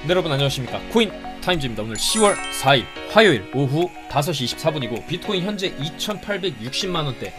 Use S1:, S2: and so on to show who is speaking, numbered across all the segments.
S1: 네, 여러분 안녕하십니까. 코인 타임즈입니다. 오늘 10월 4일 화요일 오후 5시 24분이고 비트코인 현재 2860만원대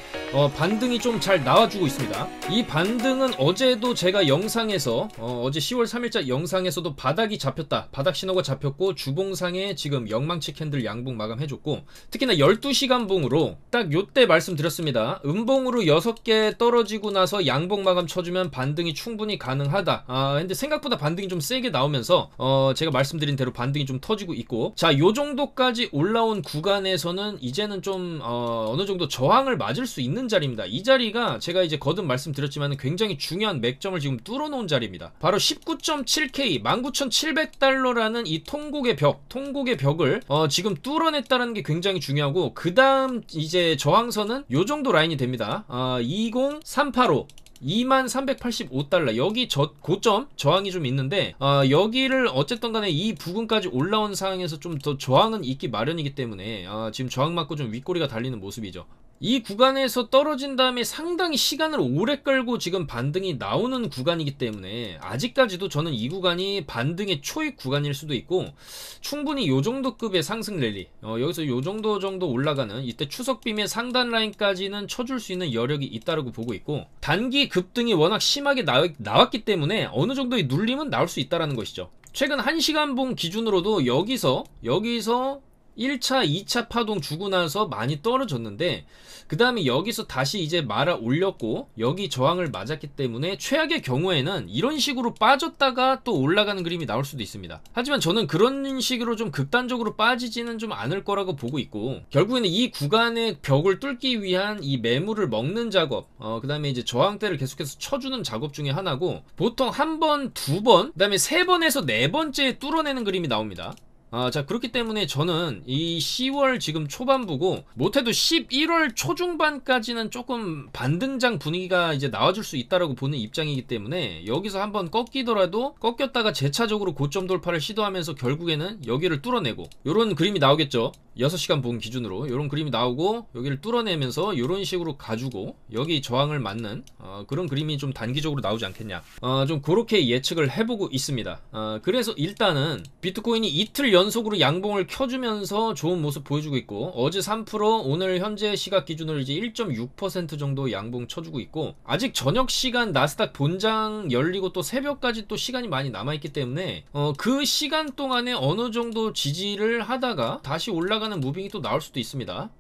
S1: 반등이 좀 잘 나와주고 있습니다. 이 반등은 어제도 제가 영상에서 어제 10월 3일자 영상에서도 바닥이 잡혔다, 바닥 신호가 잡혔고 주봉상에 지금 영망치 캔들 양봉 마감해줬고, 특히나 12시간 봉으로 딱 요때 말씀드렸습니다. 음봉으로 6개 떨어지고 나서 양봉 마감 쳐주면 반등이 충분히 가능하다. 근데 생각보다 반등이 좀 세게 나오면서 제가 말씀드린 대로 반등이 좀 터지고 있고, 자, 요 정도까지 올라온 구간에서는 이제는 좀 어느 정도 저항을 맞을 수 있는 자리입니다. 이 자리가 제가 이제 거듭 말씀드렸지만 굉장히 중요한 맥점을 지금 뚫어놓은 자리입니다. 바로 19.7K 19,700달러라는 이 통곡의 벽을 지금 뚫어냈다는 게 굉장히 중요하고, 그 다음 이제 저항선은 요 정도 라인이 됩니다. 20385 2385달러, 여기 고점 저항이 좀 있는데 여기를 어쨌든 간에 이 부근까지 올라온 상황에서 좀 더 저항은 있기 마련이기 때문에 지금 저항 맞고 좀 윗꼬리가 달리는 모습이죠. 이 구간에서 떨어진 다음에 상당히 시간을 오래 끌고 지금 반등이 나오는 구간이기 때문에 아직까지도 저는 이 구간이 반등의 초입 구간일 수도 있고, 충분히 요 정도 급의 상승 랠리, 여기서 요 정도 올라가는 이때 추석 빔의 상단 라인까지는 쳐줄 수 있는 여력이 있다고 보고 있고, 단기 급등이 워낙 심하게 나왔기 때문에 어느 정도의 눌림은 나올 수 있다는 것이죠. 최근 1시간 봉 기준으로도 여기서 1차, 2차 파동 주고 나서 많이 떨어졌는데, 그 다음에 여기서 다시 이제 말아 올렸고 여기 저항을 맞았기 때문에 최악의 경우에는 이런 식으로 빠졌다가 또 올라가는 그림이 나올 수도 있습니다. 하지만 저는 그런 식으로 좀 극단적으로 빠지지는 좀 않을 거라고 보고 있고, 결국에는 이 구간의 벽을 뚫기 위한 이 매물을 먹는 작업, 그 다음에 이제 저항대를 계속해서 쳐주는 작업 중에 하나고, 보통 한 번, 두 번, 그 다음에 세 번에서 네 번째 뚫어내는 그림이 나옵니다. 자, 그렇기 때문에 저는 이 10월 지금 초반부고 못해도 11월 초중반까지는 조금 반등장 분위기가 이제 나와줄 수 있다라고 보는 입장이기 때문에, 여기서 한번 꺾이더라도 꺾였다가 재차적으로 고점 돌파를 시도하면서 결국에는 여기를 뚫어내고, 요런 그림이 나오겠죠. 6시간 봉 기준으로 요런 그림이 나오고 여기를 뚫어내면서 요런 식으로 가지고 여기 저항을 맞는 그런 그림이 좀 단기적으로 나오지 않겠냐, 좀 그렇게 예측을 해보고 있습니다. 그래서 일단은 비트코인이 이틀 연속으로 양봉을 켜주면서 좋은 모습 보여주고 있고, 어제 3%, 오늘 현재 시각 기준으로 이제 1.6% 정도 양봉 쳐주고 있고, 아직 저녁 시간 나스닥 본장 열리고 또 새벽까지 또 시간이 많이 남아있기 때문에 그 시간 동안에 어느 정도 지지를 하다가 다시 올라가는 무빙이 또 나올 수도 있습니다.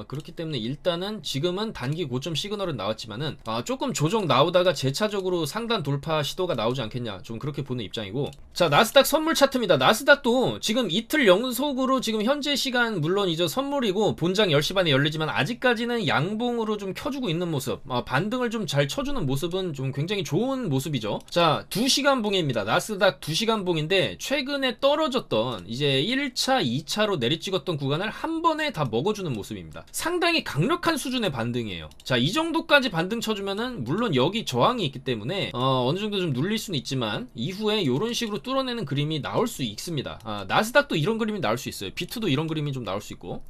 S1: 그렇기 때문에 일단은 지금은 단기 고점 시그널은 나왔지만은 조금 조정 나오다가 재차적으로 상단 돌파 시도가 나오지 않겠냐, 좀 그렇게 보는 입장이고, 자, 나스닥 선물 차트입니다. 나스닥도 지금 이틀 연속으로 지금 현재 시간 물론 이제 선물이고 본장 10시 반에 열리지만 아직까지는 양봉으로 좀 켜주고 있는 모습, 반등을 좀 잘 쳐주는 모습은 좀 굉장히 좋은 모습이죠. 자, 2시간 봉입니다. 나스닥 2시간 봉인데 최근에 떨어졌던 이제 1차, 2차로 내리찍었던 구간을 한 번에 다 먹어주는 모습입니다. 상당히 강력한 수준의 반등이에요. 자, 이 정도까지 반등 쳐주면은 물론 여기 저항이 있기 때문에 어느 정도 좀 눌릴 수는 있지만 이후에 이런 식으로 뚫어내는 그림이 나올 수 있습니다. 나스닥도 이런 그림이 나올 수 있어요. 비트도 이런 그림이 좀 나올 수 있고.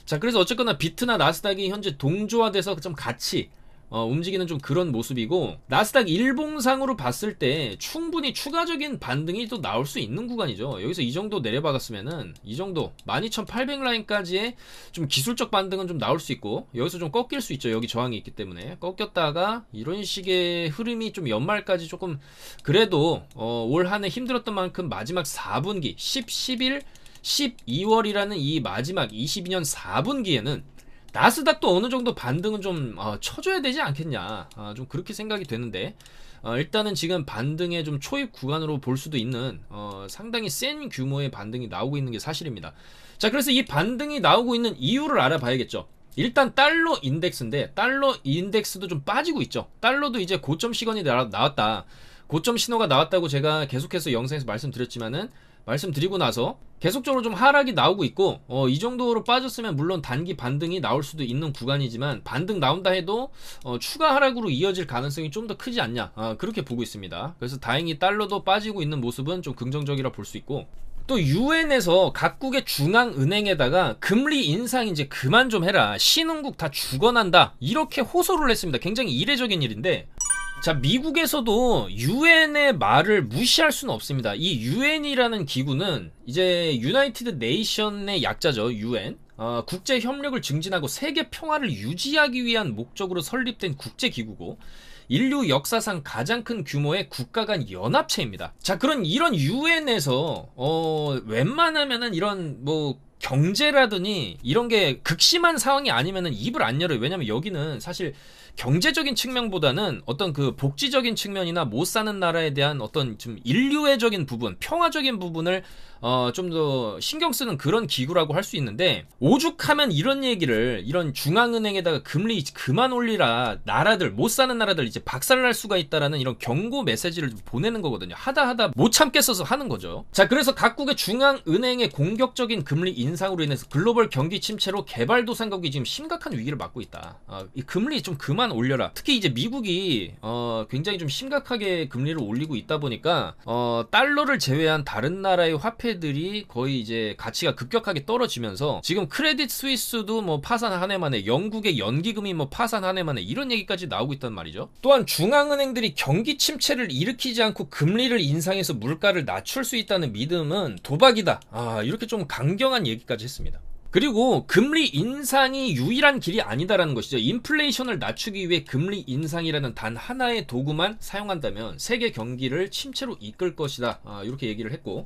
S1: 자, 그래서 어쨌거나 비트나 나스닥이 현재 동조화돼서 좀 같이 움직이는 좀 그런 모습이고, 나스닥 일봉상으로 봤을 때 충분히 추가적인 반등이 또 나올 수 있는 구간이죠. 여기서 이 정도 내려박았으면은 이 정도 12,800 라인까지의 좀 기술적 반등은 좀 나올 수 있고, 여기서 좀 꺾일 수 있죠. 여기 저항이 있기 때문에 꺾였다가 이런 식의 흐름이 좀 연말까지 조금, 그래도 올 한 해 힘들었던 만큼 마지막 4분기 10, 11, 12월이라는 이 마지막 22년 4분기에는 나스닥도 어느 정도 반등은 좀 쳐줘야 되지 않겠냐, 좀 그렇게 생각이 되는데, 일단은 지금 반등의 좀 초입 구간으로 볼 수도 있는 상당히 센 규모의 반등이 나오고 있는 게 사실입니다. 자, 그래서 이 반등이 나오고 있는 이유를 알아봐야겠죠. 일단 달러 인덱스인데, 달러 인덱스도 좀 빠지고 있죠. 달러도 이제 고점 시간이 나왔다, 고점 신호가 나왔다고 제가 계속해서 영상에서 말씀드리고 나서 계속적으로 좀 하락이 나오고 있고, 이 정도로 빠졌으면 물론 단기 반등이 나올 수도 있는 구간이지만, 반등 나온다 해도 추가 하락으로 이어질 가능성이 좀 더 크지 않냐, 그렇게 보고 있습니다. 그래서 다행히 달러도 빠지고 있는 모습은 좀 긍정적이라 볼 수 있고, 또 유엔에서 각국의 중앙은행에다가 금리 인상 이제 그만 좀 해라, 신흥국 다 죽어난다, 이렇게 호소를 했습니다. 굉장히 이례적인 일인데, 자, 미국에서도 유엔의 말을 무시할 수는 없습니다. 이 유엔이라는 기구는 이제 유나이티드 네이션의 약자죠. 유엔. 국제 협력을 증진하고 세계 평화를 유지하기 위한 목적으로 설립된 국제 기구고, 인류 역사상 가장 큰 규모의 국가 간 연합체입니다. 자, 이런 유엔에서 웬만하면은 이런 뭐 경제라더니 이런 게 극심한 상황이 아니면은 입을 안 열어요. 왜냐면 여기는 사실 경제적인 측면보다는 어떤 그 복지적인 측면이나 못 사는 나라에 대한 어떤 좀 인류애적인 부분, 평화적인 부분을 좀 더 신경 쓰는 그런 기구라고 할 수 있는데, 오죽하면 이런 얘기를, 이런 중앙은행에다가 금리 그만 올리라, 나라들, 못 사는 나라들 이제 박살날 수가 있다라는 이런 경고 메시지를 보내는 거거든요. 하다 못 참겠어서 하는 거죠. 자, 그래서 각국의 중앙은행의 공격적인 금리 인상으로 인해서 글로벌 경기 침체로 개발도상국이 지금 심각한 위기를 맞고 있다. 이 금리 좀 그만 올려라. 특히 이제 미국이 굉장히 좀 심각하게 금리를 올리고 있다 보니까 달러를 제외한 다른 나라의 화폐들이 거의 이제 가치가 급격하게 떨어지면서 지금 크레딧 스위스도 뭐 파산 한 해 만에, 영국의 연기금이 뭐 파산 한 해 만에, 이런 얘기까지 나오고 있단 말이죠. 또한 중앙은행들이 경기 침체를 일으키지 않고 금리를 인상해서 물가를 낮출 수 있다는 믿음은 도박이다. 이렇게 좀 강경한 얘기까지 했습니다. 그리고 금리 인상이 유일한 길이 아니다라는 것이죠. 인플레이션을 낮추기 위해 금리 인상이라는 단 하나의 도구만 사용한다면 세계 경기를 침체로 이끌 것이다. 이렇게 얘기를 했고,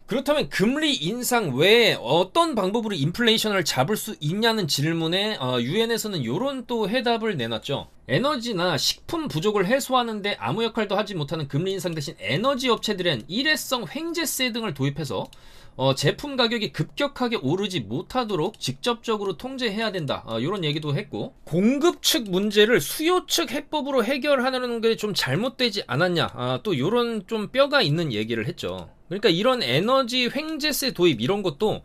S1: 그렇다면 금리 인상 외에 어떤 방법으로 인플레이션을 잡을 수 있냐는 질문에 유엔에서는 이런 또 해답을 내놨죠. 에너지나 식품 부족을 해소하는데 아무 역할도 하지 못하는 금리 인상 대신 에너지 업체들은 일회성 횡재세 등을 도입해서 제품 가격이 급격하게 오르지 못하도록 직접적으로 통제해야 된다. 이런 얘기도 했고, 공급 측 문제를 수요 측 해법으로 해결하는 게 좀 잘못되지 않았냐. 또 이런 좀 뼈가 있는 얘기를 했죠. 그러니까 이런 에너지 횡재세 도입 이런 것도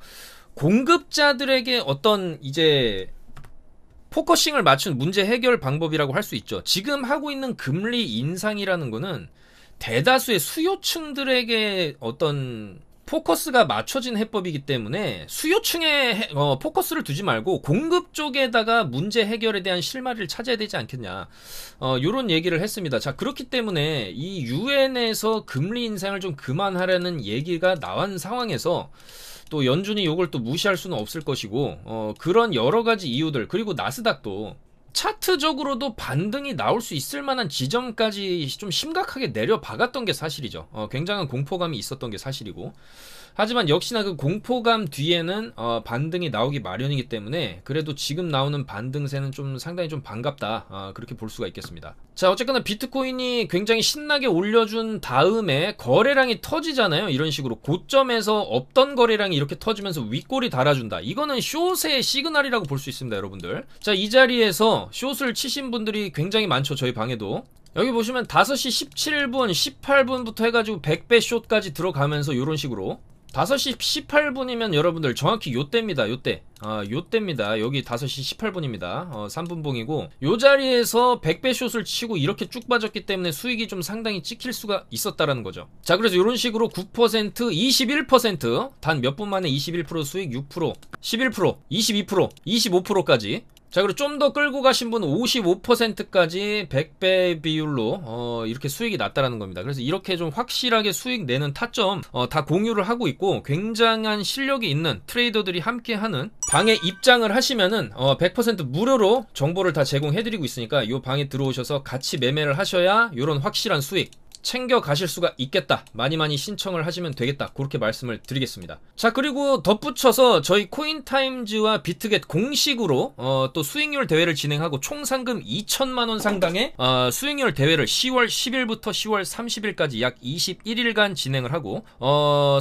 S1: 공급자들에게 어떤 이제 포커싱을 맞춘 문제 해결 방법이라고 할 수 있죠. 지금 하고 있는 금리 인상이라는 거는 대다수의 수요층들에게 어떤 포커스가 맞춰진 해법이기 때문에 수요층에 포커스를 두지 말고 공급 쪽에다가 문제 해결에 대한 실마리를 찾아야 되지 않겠냐, 요런 얘기를 했습니다. 자, 그렇기 때문에 이 유엔에서 금리 인상을 좀 그만하라는 얘기가 나온 상황에서 또 연준이 이걸 또 무시할 수는 없을 것이고, 그런 여러 가지 이유들, 그리고 나스닥도 차트적으로도 반등이 나올 수 있을 만한 지점까지 좀 심각하게 내려박았던 게 사실이죠. 굉장한 공포감이 있었던 게 사실이고, 하지만 역시나 그 공포감 뒤에는 반등이 나오기 마련이기 때문에 그래도 지금 나오는 반등세는 좀 상당히 좀 반갑다, 그렇게 볼 수가 있겠습니다. 자, 어쨌거나 비트코인이 굉장히 신나게 올려준 다음에 거래량이 터지잖아요. 이런 식으로 고점에서 없던 거래량이 이렇게 터지면서 윗골이 달아준다. 이거는 숏의 시그널이라고 볼 수 있습니다, 여러분들. 자, 이 자리에서 숏을 치신 분들이 굉장히 많죠, 저희 방에도. 여기 보시면 5시 17분, 18분부터 해가지고 100배 숏까지 들어가면서 이런 식으로 5시 18분이면 여러분들 정확히 요때입니다. 요때입니다. 여기 5시 18분입니다. 3분봉이고, 요 자리에서 100배 숏을 치고 이렇게 쭉 빠졌기 때문에 수익이 좀 상당히 찍힐 수가 있었다라는 거죠. 자, 그래서 이런 식으로 9%, 21%, 단 몇 분 만에 21% 수익, 6%, 11%, 22%, 25%까지. 자, 그리고 좀 더 끌고 가신 분은 55%까지 100배 비율로 이렇게 수익이 났다라는 겁니다. 그래서 이렇게 좀 확실하게 수익 내는 타점 다 공유를 하고 있고, 굉장한 실력이 있는 트레이더들이 함께하는 방에 입장을 하시면은 100% 무료로 정보를 다 제공해드리고 있으니까 이 방에 들어오셔서 같이 매매를 하셔야 이런 확실한 수익 챙겨 가실 수가 있겠다. 많이 신청을 하시면 되겠다. 그렇게 말씀을 드리겠습니다. 자, 그리고 덧붙여서 저희 코인타임즈와 비트겟 공식으로 또 수익률 대회를 진행하고 총 상금 2천만원 상당의 수익률 대회를 10월 10일부터 10월 30일까지 약 21일간 진행을 하고,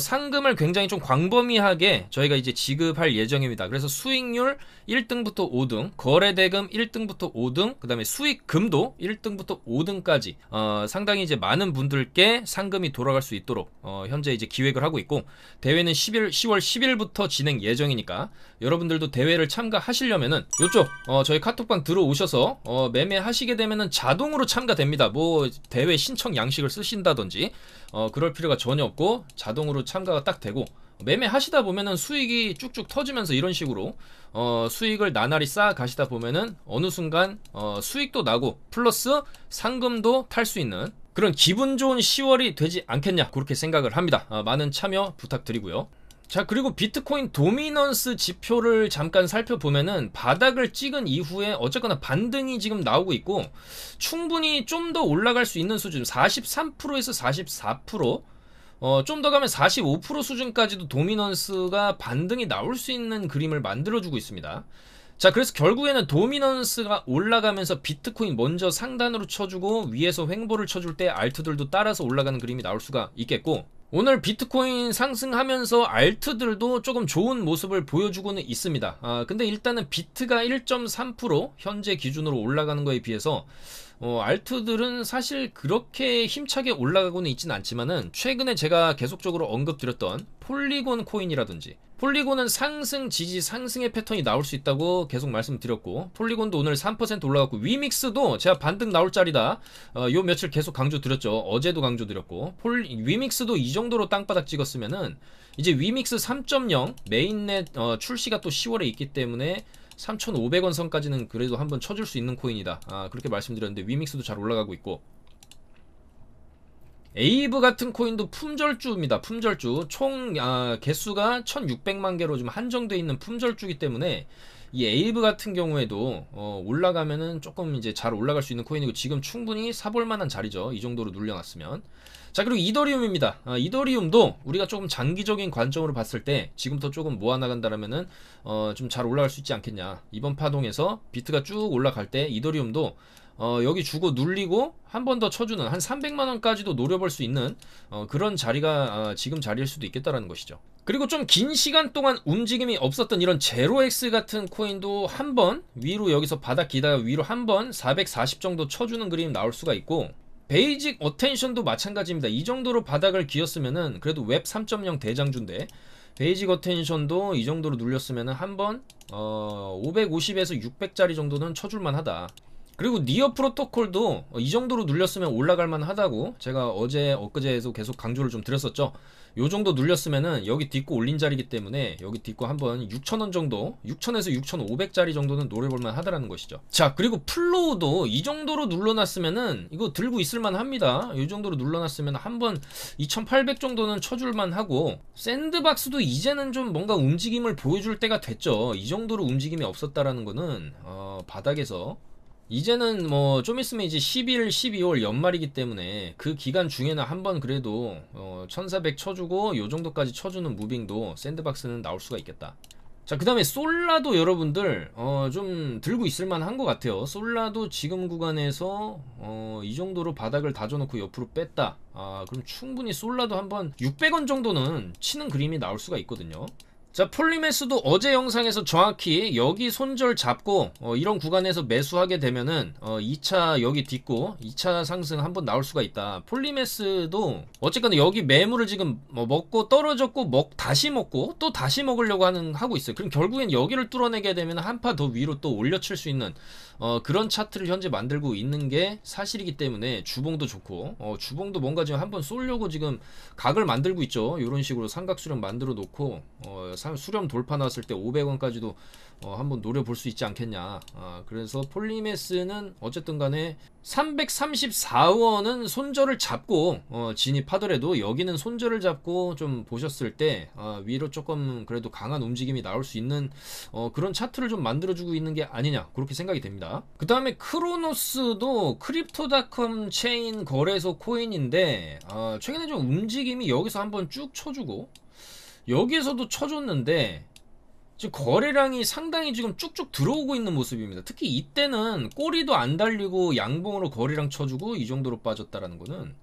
S1: 상금을 굉장히 좀 광범위하게 저희가 이제 지급할 예정입니다. 그래서 수익률 1등부터 5등, 거래대금 1등부터 5등, 그 다음에 수익금도 1등부터 5등까지 상당히 이제 많은 분들께 상금이 돌아갈 수 있도록 현재 이제 기획을 하고 있고, 대회는 10월 10일부터 진행 예정이니까 여러분들도 대회를 참가하시려면은 요쪽 저희 카톡방 들어오셔서 매매하시게 되면은 자동으로 참가됩니다. 뭐 대회 신청 양식을 쓰신다든지 그럴 필요가 전혀 없고 자동으로 참가가 딱 되고, 매매 하시다 보면은 수익이 쭉쭉 터지면서 이런 식으로 수익을 나날이 쌓아 가시다 보면은 어느 순간 수익도 나고 플러스 상금도 탈 수 있는 그런 기분 좋은 10월이 되지 않겠냐, 그렇게 생각을 합니다. 많은 참여 부탁드리고요. 자, 그리고 비트코인 도미넌스 지표를 잠깐 살펴보면은 바닥을 찍은 이후에 어쨌거나 반등이 지금 나오고 있고, 충분히 좀 더 올라갈 수 있는 수준 43%에서 44%, 좀 더 가면 45% 수준까지도 도미넌스가 반등이 나올 수 있는 그림을 만들어주고 있습니다. 자, 그래서 결국에는 도미넌스가 올라가면서 비트코인 먼저 상단으로 쳐주고 위에서 횡보를 쳐줄 때 알트들도 따라서 올라가는 그림이 나올 수가 있겠고, 오늘 비트코인 상승하면서 알트들도 조금 좋은 모습을 보여주고는 있습니다. 근데 일단은 비트가 1.3% 현재 기준으로 올라가는 거에 비해서 알트들은 사실 그렇게 힘차게 올라가고는 있지는 않지만은, 최근에 제가 계속적으로 언급드렸던 폴리곤 코인이라든지, 폴리곤은 상승 지지 상승의 패턴이 나올 수 있다고 계속 말씀드렸고, 폴리곤도 오늘 3% 올라갔고, 위믹스도 제가 반등 나올 자리다 요 며칠 계속 강조드렸죠. 어제도 강조드렸고, 위믹스도 이 정도로 땅바닥 찍었으면은 이제 위믹스 3.0 메인넷 출시가 또 10월에 있기 때문에 3,500원 선까지는 그래도 한번 쳐줄 수 있는 코인이다, 그렇게 말씀드렸는데, 위믹스도 잘 올라가고 있고, 에이브 같은 코인도 품절주입니다. 품절주. 총 개수가 1600만 개로 좀 한정되어 있는 품절주이기 때문에, 이 에이브 같은 경우에도 올라가면은 조금 이제 잘 올라갈 수 있는 코인이고, 지금 충분히 사볼 만한 자리죠. 이 정도로 눌려놨으면. 자, 그리고 이더리움입니다. 이더리움도 우리가 조금 장기적인 관점으로 봤을 때 지금부터 조금 모아나간다라면은 좀 잘 올라갈 수 있지 않겠냐. 이번 파동에서 비트가 쭉 올라갈 때 이더리움도 여기 주고 눌리고 한 번 더 쳐주는, 한 300만원까지도 노려볼 수 있는 그런 자리가 지금 자리일 수도 있겠다라는 것이죠. 그리고 좀 긴 시간 동안 움직임이 없었던 이런 제로엑스 같은 코인도 한 번 위로, 여기서 바닥 기다가 위로 한 번 440 정도 쳐주는 그림 나올 수가 있고, 베이직 어텐션도 마찬가지입니다. 이 정도로 바닥을 기었으면은 그래도 웹 3.0 대장주인데, 베이직 어텐션도 이 정도로 눌렸으면은 한번 550에서 600짜리 정도는 쳐줄만 하다. 그리고 니어 프로토콜도 이 정도로 눌렸으면 올라갈만 하다고 제가 어제 엊그제에서 계속 강조를 좀 드렸었죠. 요 정도 눌렸으면은 여기 딛고 올린 자리이기 때문에 여기 딛고 한번 6,000원 정도, 6,000에서 6,500짜리 정도는 노려볼만 하다라는 것이죠. 자, 그리고 플로우도 이 정도로 눌러놨으면은 이거 들고 있을만 합니다. 이 정도로 눌러놨으면 한번 2,800 정도는 쳐줄만 하고, 샌드박스도 이제는 좀 뭔가 움직임을 보여줄 때가 됐죠. 이 정도로 움직임이 없었다라는 거는 바닥에서 이제는 뭐 좀 있으면 이제 11, 12월 연말이기 때문에 그 기간 중에는 한번 그래도 1400 쳐주고 요 정도까지 쳐주는 무빙도 샌드박스는 나올 수가 있겠다. 자, 그 다음에 솔라도 여러분들 좀 들고 있을만 한 것 같아요. 솔라도 지금 구간에서 이 정도로 바닥을 다져놓고 옆으로 뺐다, 그럼 충분히 솔라도 한번 600원 정도는 치는 그림이 나올 수가 있거든요. 자, 폴리메스도 어제 영상에서 정확히 여기 손절 잡고 이런 구간에서 매수하게 되면은 2차 여기 딛고 2차 상승 한번 나올 수가 있다. 폴리메스도 어쨌거나 여기 매물을 지금 먹고 떨어졌고 다시 먹고 또 다시 먹으려고 하고 있어요. 그럼 결국엔 여기를 뚫어내게 되면 한 파 더 위로 또 올려칠 수 있는 그런 차트를 현재 만들고 있는 게 사실이기 때문에, 주봉도 좋고 주봉도 뭔가 지금 한번 쏠려고 지금 각을 만들고 있죠. 이런 식으로 삼각수렴 만들어 놓고 수렴 돌파 나왔을 때 500원까지도 한번 노려볼 수 있지 않겠냐. 그래서 폴리메스는 어쨌든 간에 334원은 손절을 잡고 진입하더라도, 여기는 손절을 잡고 좀 보셨을 때 위로 조금 그래도 강한 움직임이 나올 수 있는 그런 차트를 좀 만들어주고 있는 게 아니냐, 그렇게 생각이 됩니다. 그 다음에 크로노스도 크립토닷컴 체인 거래소 코인인데 최근에 좀 움직임이 여기서 한번 쭉 쳐주고 여기에서도 쳐줬는데, 지금 거래량이 상당히 지금 쭉쭉 들어오고 있는 모습입니다. 특히 이때는 꼬리도 안 달리고 양봉으로 거래량 쳐주고 이 정도로 빠졌다라는 거는,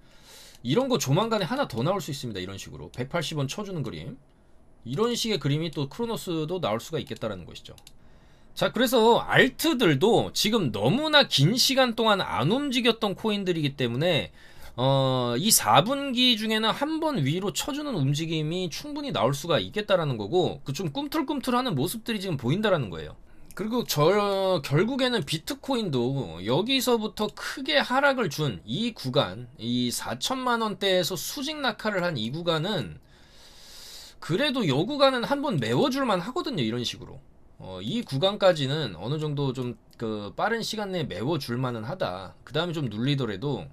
S1: 이런 거 조만간에 하나 더 나올 수 있습니다. 이런 식으로 180원 쳐주는 그림, 이런 식의 그림이 또 크로노스도 나올 수가 있겠다라는 것이죠. 자, 그래서 알트들도 지금 너무나 긴 시간 동안 안 움직였던 코인들이기 때문에 이 4분기 중에는 한번 위로 쳐주는 움직임이 충분히 나올 수가 있겠다라는 거고, 그 좀 꿈틀꿈틀하는 모습들이 지금 보인다라는 거예요. 그리고 결국에는 비트코인도 여기서부터 크게 하락을 준 이 구간, 이 4천만원대에서 수직 낙하를 한 이 구간은 그래도 요 구간은 한번 메워줄만 하거든요. 이런 식으로. 이 구간까지는 어느 정도 좀 그 빠른 시간 내에 메워줄만은 하다. 그 다음에 좀 눌리더라도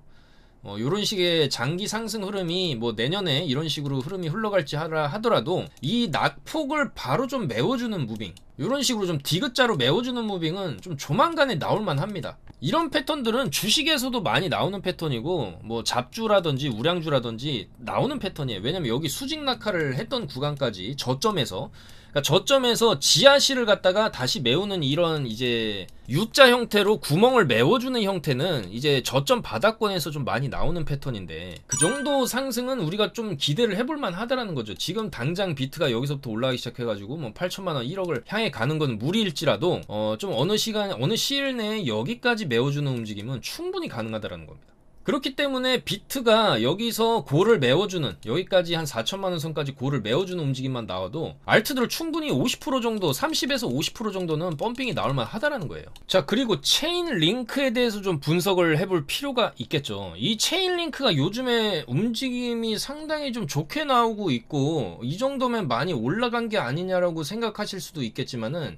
S1: 요런 식의 장기 상승 흐름이 뭐 내년에 이런 식으로 흐름이 흘러갈지 하더라도 이 낙폭을 바로 좀 메워주는 무빙, 요런 식으로 좀 디귿자로 메워주는 무빙은 좀 조만간에 나올만 합니다. 이런 패턴들은 주식에서도 많이 나오는 패턴이고 뭐 잡주라든지 우량주라든지 나오는 패턴이에요. 왜냐면 여기 수직 낙하를 했던 구간까지 저점에서, 그러니까 저점에서 지하실을 갖다가 다시 메우는 이런 이제 U자 형태로 구멍을 메워주는 형태는 이제 저점 바닥권에서 좀 많이 나오는 패턴인데, 그 정도 상승은 우리가 좀 기대를 해볼만 하다라는 거죠. 지금 당장 비트가 여기서부터 올라가기 시작해가지고 뭐 8천만원 1억을 향해 가는 건 무리일지라도 좀 어느 시간 어느 시일 내에 여기까지 메워주는 움직임은 충분히 가능하다라는 겁니다. 그렇기 때문에 비트가 여기서 고를 메워주는, 여기까지 한 4천만원 선까지 고를 메워주는 움직임만 나와도 알트들 충분히 50% 정도, 30에서 50% 정도는 펌핑이 나올만 하다라는 거예요. 자, 그리고 체인링크에 대해서 좀 분석을 해볼 필요가 있겠죠. 이 체인링크가 요즘에 움직임이 상당히 좀 좋게 나오고 있고, 이 정도면 많이 올라간 게 아니냐라고 생각하실 수도 있겠지만은,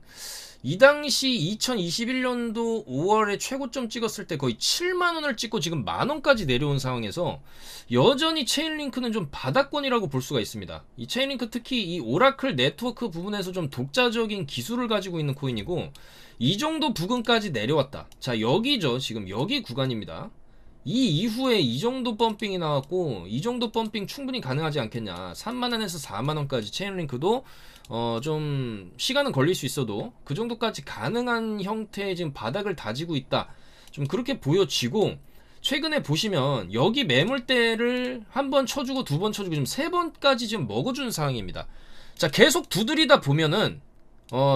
S1: 이 당시 2021년도 5월에 최고점 찍었을 때 거의 7만원을 찍고 지금 만원까지 내려온 상황에서 여전히 체인링크는 좀 바닥권이라고 볼 수가 있습니다. 이 체인링크 특히 이 오라클 네트워크 부분에서 좀 독자적인 기술을 가지고 있는 코인이고, 이 정도 부근까지 내려왔다. 자, 여기죠. 지금 여기 구간입니다. 이 이후에 이 정도 펌핑이 나왔고, 이 정도 펌핑 충분히 가능하지 않겠냐. 3만원에서 4만원까지 체인링크도 좀 시간은 걸릴 수 있어도 그 정도까지 가능한 형태의 지금 바닥을 다지고 있다, 좀 그렇게 보여지고, 최근에 보시면 여기 매물대를 한 번 쳐주고 두 번 쳐주고 지금 세 번까지 지금 먹어주는 상황입니다. 자, 계속 두드리다 보면은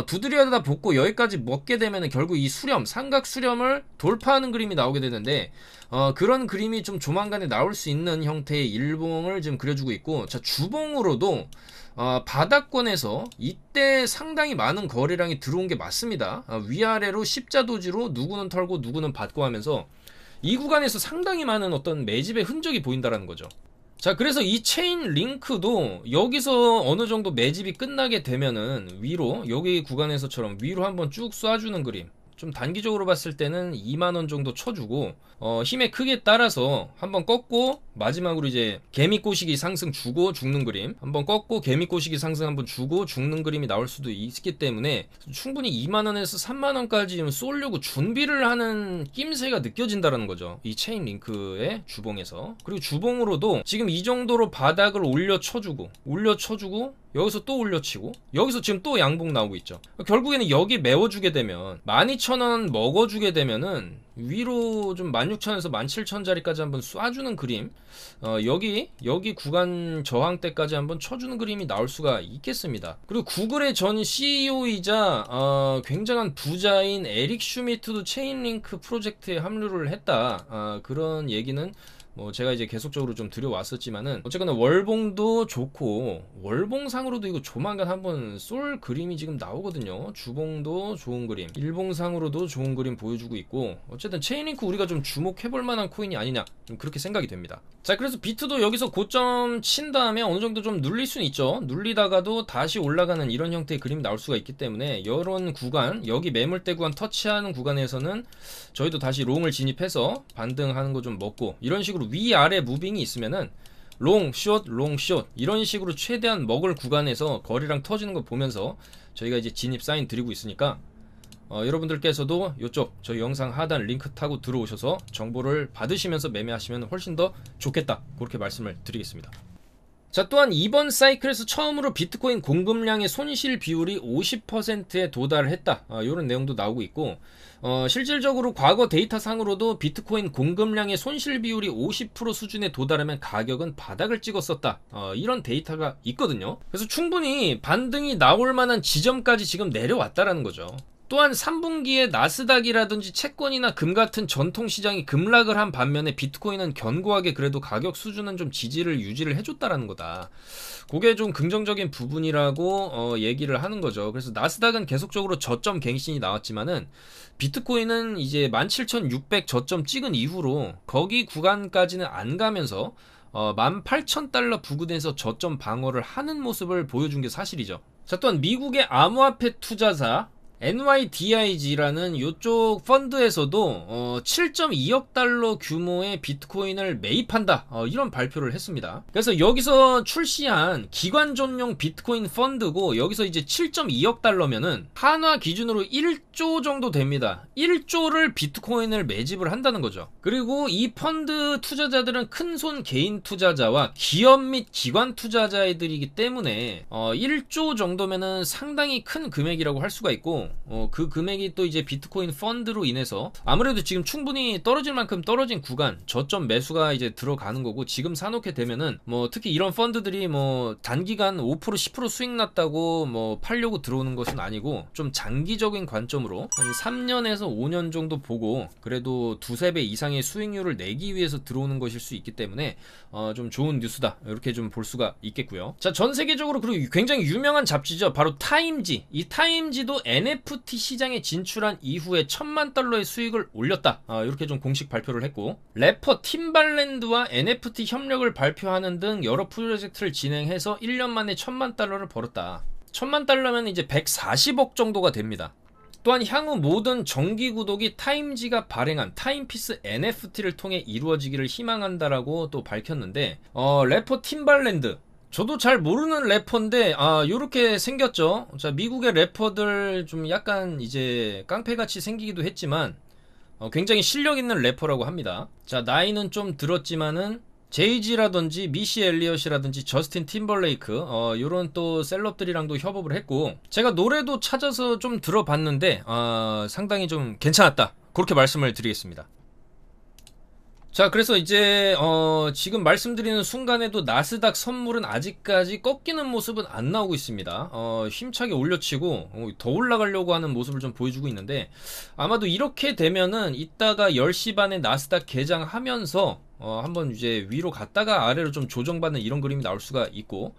S1: 두드려다 볶고 여기까지 먹게 되면은 결국 이 수렴, 삼각 수렴을 돌파하는 그림이 나오게 되는데, 그런 그림이 좀 조만간에 나올 수 있는 형태의 일봉을 지금 그려주고 있고, 자, 주봉으로도 바닥권에서 이때 상당히 많은 거래량이 들어온 게 맞습니다. 위아래로 십자 도지로 누구는 털고 누구는 받고 하면서 이 구간에서 상당히 많은 어떤 매집의 흔적이 보인다라는 거죠. 자, 그래서 이 체인 링크도 여기서 어느 정도 매집이 끝나게 되면은 위로, 여기 구간에서처럼 위로 한번 쭉 쏴주는 그림, 좀 단기적으로 봤을 때는 2만원 정도 쳐주고, 힘의 크기에 따라서 한번 꺾고 마지막으로 이제 개미 꼬시기 상승 주고 죽는 그림, 한번 꺾고 개미 꼬시기 상승 한번 주고 죽는 그림이 나올 수도 있기 때문에 충분히 2만원에서 3만원까지 쏠려고 준비를 하는 낌새가 느껴진다는 거죠, 이 체인 링크의 주봉에서. 그리고 주봉으로도 지금 이 정도로 바닥을 올려 쳐주고 여기서 또 올려치고 여기서 지금 또 양봉 나오고 있죠. 결국에는 여기 메워주게 되면 12,000원 먹어주게 되면은 위로 좀 16,000원에서 17,000원짜리까지 한번 쏴주는 그림, 여기 구간 저항대까지 한번 쳐주는 그림이 나올 수가 있겠습니다. 그리고 구글의 전 CEO이자 굉장한 부자인 에릭 슈미트도 체인링크 프로젝트에 합류를 했다, 그런 얘기는 뭐 제가 이제 계속적으로 좀 드려왔었지만은, 어쨌거나 월봉도 좋고 월봉상으로도 이거 조만간 한번 쏠 그림이 지금 나오거든요. 주봉도 좋은 그림, 일봉상으로도 좋은 그림 보여주고 있고, 어쨌든 체인링크 우리가 좀 주목해볼 만한 코인이 아니냐, 좀 그렇게 생각이 됩니다. 자, 그래서 비트도 여기서 고점 친 다음에 어느 정도 좀 눌릴 수는 있죠. 눌리다가도 다시 올라가는 이런 형태의 그림이 나올 수가 있기 때문에, 이런 구간, 여기 매물대 구간 터치하는 구간에서는 저희도 다시 롱을 진입해서 반등하는 거 좀 먹고, 이런 식으로 위아래 무빙이 있으면은 롱, 숏, 롱, 숏 이런 식으로 최대한 먹을 구간에서 거래량 터지는 거 보면서 저희가 이제 진입 사인 드리고 있으니까, 여러분들께서도 이쪽 저희 영상 하단 링크 타고 들어오셔서 정보를 받으시면서 매매하시면 훨씬 더 좋겠다, 그렇게 말씀을 드리겠습니다. 자, 또한 이번 사이클에서 처음으로 비트코인 공급량의 손실 비율이 50%에 도달을 했다, 이런 내용도 나오고 있고, 실질적으로 과거 데이터상으로도 비트코인 공급량의 손실 비율이 50% 수준에 도달하면 가격은 바닥을 찍었었다, 이런 데이터가 있거든요. 그래서 충분히 반등이 나올 만한 지점까지 지금 내려왔다라는 거죠. 또한 3분기에 나스닥이라든지 채권이나 금 같은 전통시장이 급락을 한 반면에 비트코인은 견고하게 그래도 가격 수준은 좀 지지를 유지를 해줬다라는 거다. 그게 좀 긍정적인 부분이라고 얘기를 하는 거죠. 그래서 나스닥은 계속적으로 저점 갱신이 나왔지만은 비트코인은 이제 17,600 저점 찍은 이후로 거기 구간까지는 안 가면서 18,000달러 부근에서 저점 방어를 하는 모습을 보여준 게 사실이죠. 자, 또한 미국의 암호화폐 투자사 NYDIG라는 이쪽 펀드에서도 7.2억 달러 규모의 비트코인을 매입한다, 이런 발표를 했습니다. 그래서 여기서 출시한 기관 전용 비트코인 펀드고, 여기서 이제 7.2억 달러면은 한화 기준으로 1조 정도 됩니다. 1조를 비트코인을 매집을 한다는 거죠. 그리고 이 펀드 투자자들은 큰손 개인 투자자와 기업 및 기관 투자자들이기 때문에 1조 정도면은 상당히 큰 금액이라고 할 수가 있고, 그 금액이 또 이제 비트코인 펀드로 인해서 아무래도 지금 충분히 떨어질 만큼 떨어진 구간 저점 매수가 이제 들어가는 거고, 지금 사놓게 되면은 특히 이런 펀드들이 단기간 5% 10% 수익 났다고 팔려고 들어오는 것은 아니고, 좀 장기적인 관점으로 한 3년에서 5년 정도 보고 그래도 두세 배 이상의 수익률을 내기 위해서 들어오는 것일 수 있기 때문에 좀 좋은 뉴스다, 이렇게 좀 볼 수가 있겠고요. 자, 전 세계적으로 그리고 굉장히 유명한 잡지죠. 바로 타임지. 이 타임지도 NFT 시장에 진출한 이후에 1,000만 달러의 수익을 올렸다, 이렇게 좀 공식 발표를 했고, 래퍼 팀발랜드와 NFT 협력을 발표하는 등 여러 프로젝트를 진행해서 1년 만에 1,000만 달러를 벌었다. 1,000만 달러면 이제 140억 정도가 됩니다. 또한 향후 모든 정기 구독이 타임지가 발행한 타임피스 NFT를 통해 이루어지기를 희망한다라고 또 밝혔는데, 래퍼 팀발랜드, 저도 잘 모르는 래퍼인데 요렇게 생겼죠. 자, 미국의 래퍼들 좀 약간 이제 깡패같이 생기기도 했지만 굉장히 실력 있는 래퍼라고 합니다. 자, 나이는 좀 들었지만은 제이지라든지 미시 엘리엇이라든지 저스틴 팀벌레이크 요런 또 셀럽들이랑도 협업을 했고, 제가 노래도 찾아서 좀 들어봤는데 상당히 좀 괜찮았다, 그렇게 말씀을 드리겠습니다. 자, 그래서 이제 지금 말씀드리는 순간에도 나스닥 선물은 아직까지 꺾이는 모습은 안 나오고 있습니다. 힘차게 올려치고 더 올라가려고 하는 모습을 좀 보여주고 있는데, 아마도 이렇게 되면은 이따가 10시 반에 나스닥 개장하면서 한번 이제 위로 갔다가 아래로 좀 조정받는 이런 그림이 나올 수가 있고,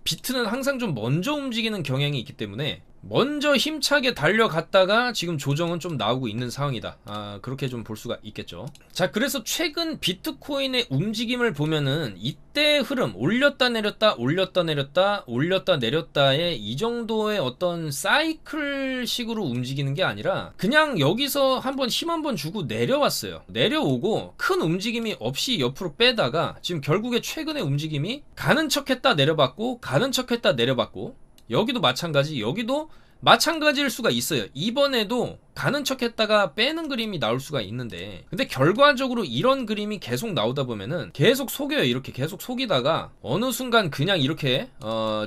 S1: 비트는 항상 좀 먼저 움직이는 경향이 있기 때문에 먼저 힘차게 달려갔다가 지금 조정은 좀 나오고 있는 상황이다, 그렇게 좀 볼 수가 있겠죠. 자, 그래서 최근 비트코인의 움직임을 보면은 이때 흐름, 올렸다 내렸다 올렸다 내렸다 올렸다 내렸다의 이 정도의 어떤 사이클 식으로 움직이는 게 아니라 그냥 여기서 한번 힘 한번 주고 내려왔어요. 내려오고 큰 움직임이 없이 옆으로 빼다가 지금 결국에 최근의 움직임이 가는 척 했다 내려봤고, 가는 척 했다 내려봤고, 여기도 마찬가지, 여기도 마찬가지일 수가 있어요. 이번에도 가는 척 했다가 빼는 그림이 나올 수가 있는데, 근데 결과적으로 이런 그림이 계속 나오다 보면은 계속 속여요. 이렇게 계속 속이다가 어느 순간 그냥 이렇게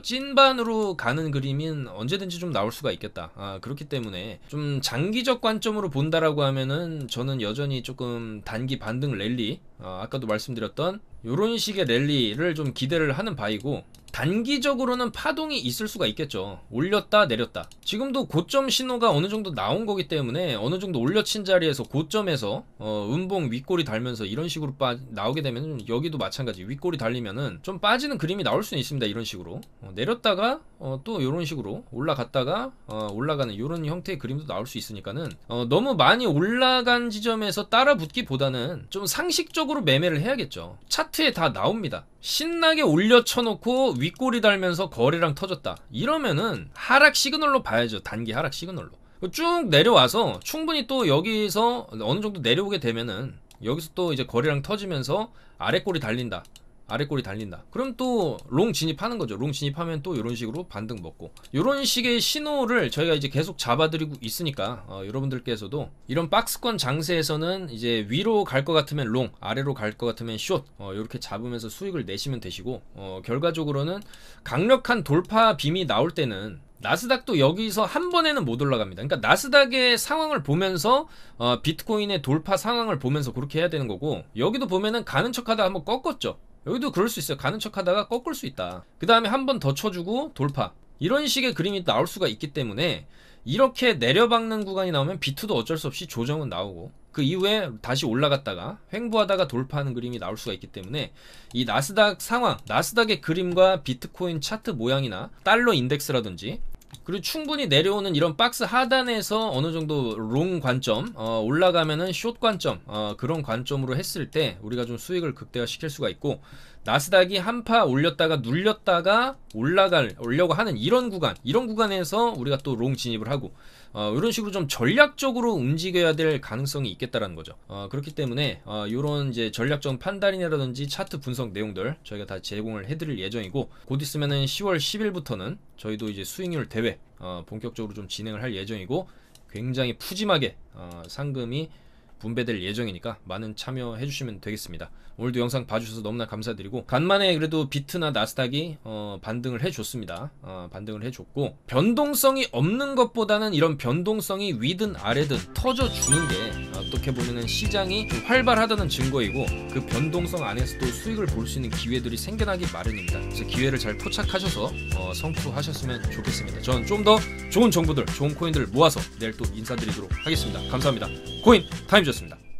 S1: 찐반으로 가는 그림은 언제든지 좀 나올 수가 있겠다. 그렇기 때문에 좀 장기적 관점으로 본다라고 하면은 저는 여전히 조금 단기 반등 랠리, 아까도 말씀드렸던 요런 식의 랠리를 좀 기대를 하는 바이고, 단기적으로는 파동이 있을 수가 있겠죠. 올렸다 내렸다. 지금도 고점 신호가 어느 정도 나온 거기 때문에 어느 정도 올려친 자리에서 고점에서 음봉 윗꼬리 달면서 이런 식으로 나오게 되면, 여기도 마찬가지 윗꼬리 달리면은 좀 빠지는 그림이 나올 수는 있습니다. 이런 식으로 내렸다가 또 이런 식으로 올라갔다가 올라가는 이런 형태의 그림도 나올 수 있으니까는 너무 많이 올라간 지점에서 따라 붙기보다는 좀 상식적으로 매매를 해야겠죠. 차트에 다 나옵니다. 신나게 올려 쳐놓고 윗꼬리 달면서 거래량 터졌다, 이러면은 하락 시그널로 봐야죠. 단기 하락 시그널로 쭉 내려와서 충분히 또 여기서 어느 정도 내려오게 되면은 여기서 또 이제 거래량 터지면서 아래꼬리 달린다, 아래꼬리 달린다, 그럼 또 롱 진입하는 거죠. 롱 진입하면 또 이런 식으로 반등 먹고, 이런 식의 신호를 저희가 이제 계속 잡아드리고 있으니까 여러분들께서도 이런 박스권 장세에서는 이제 위로 갈 것 같으면 롱, 아래로 갈 것 같으면 숏, 이렇게 잡으면서 수익을 내시면 되시고, 결과적으로는 강력한 돌파 빔이 나올 때는 나스닥도 여기서 한 번에는 못 올라갑니다. 그러니까 나스닥의 상황을 보면서 비트코인의 돌파 상황을 보면서 그렇게 해야 되는 거고, 여기도 보면은 가는 척하다 한번 꺾었죠. 여기도 그럴 수 있어요. 가는 척 하다가 꺾을 수 있다. 그 다음에 한 번 더 쳐주고 돌파, 이런 식의 그림이 나올 수가 있기 때문에 이렇게 내려박는 구간이 나오면 비트도 어쩔 수 없이 조정은 나오고, 그 이후에 다시 올라갔다가 횡보하다가 돌파하는 그림이 나올 수가 있기 때문에 이 나스닥 상황, 나스닥의 그림과 비트코인 차트 모양이나 달러 인덱스라든지 그리고 충분히 내려오는 이런 박스 하단에서 어느 정도 롱 관점, 올라가면은 숏 관점, 그런 관점으로 했을 때 우리가 좀 수익을 극대화시킬 수가 있고, 나스닥이 한파 올렸다가 눌렸다가 올려고 하는 이런 구간에서 우리가 또 롱 진입을 하고, 이런 식으로 좀 전략적으로 움직여야 될 가능성이 있겠다라는 거죠. 그렇기 때문에 이런 이제 전략적 판단이라든지 차트 분석 내용들 저희가 다 제공을 해드릴 예정이고, 곧 있으면은 10월 10일부터는 저희도 이제 수익률 대회 본격적으로 좀 진행을 할 예정이고, 굉장히 푸짐하게 상금이 분배될 예정이니까 많은 참여해 주시면 되겠습니다. 오늘도 영상 봐주셔서 너무나 감사드리고, 간만에 그래도 비트나 나스닥이 반등을 해줬습니다. 반등을 해줬고, 변동성이 없는 것보다는 이런 변동성이 위든 아래든 터져주는 게 어떻게 보면은 시장이 좀 활발하다는 증거이고, 그 변동성 안에서도 수익을 볼 수 있는 기회들이 생겨나기 마련입니다. 그래서 기회를 잘 포착하셔서 성투하셨으면 좋겠습니다. 저는 좀 더 좋은 정보들, 좋은 코인들을 모아서 내일 또 인사드리도록 하겠습니다. 감사합니다. 코인 타임즈였습니다.